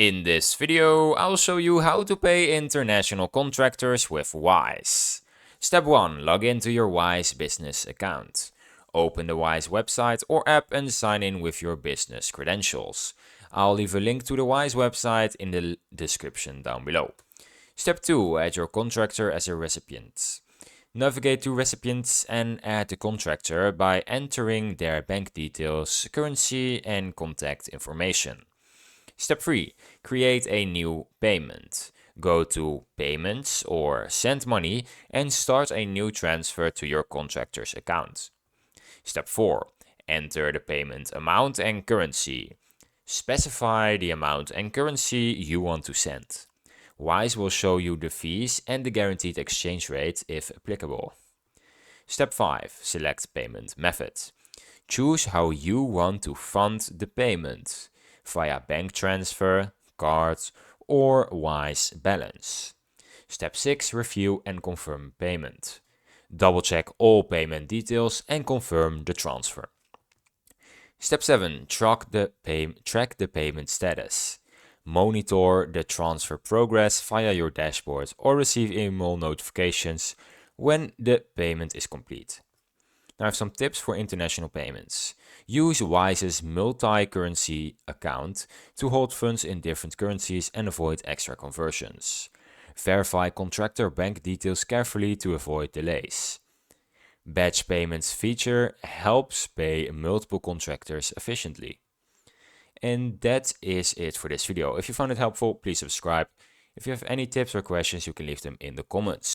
In this video, I'll show you how to pay international contractors with Wise. Step 1. Log into your Wise business account. Open the Wise website or app and sign in with your business credentials. I'll leave a link to the Wise website in the description down below. Step 2. Add your contractor as a recipient. Navigate to recipients and add the contractor by entering their bank details, currency, and contact information. Step 3. Create a new payment. Go to Payments or Send Money and start a new transfer to your contractor's account. Step 4. Enter the payment amount and currency. Specify the amount and currency you want to send. Wise will show you the fees and the guaranteed exchange rate if applicable. Step 5. Select payment method. Choose how you want to fund the payment, via bank transfer, cards, or Wise balance. Step 6. Review and confirm payment. Double check all payment details and confirm the transfer. Step 7. Track the payment status. Monitor the transfer progress via your dashboard or receive email notifications when the payment is complete. Now I have some tips for international payments. Use Wise's multi-currency account to hold funds in different currencies and avoid extra conversions. Verify contractor bank details carefully to avoid delays. Batch payments feature helps pay multiple contractors efficiently. And that is it for this video. If you found it helpful, please subscribe. If you have any tips or questions, you can leave them in the comments.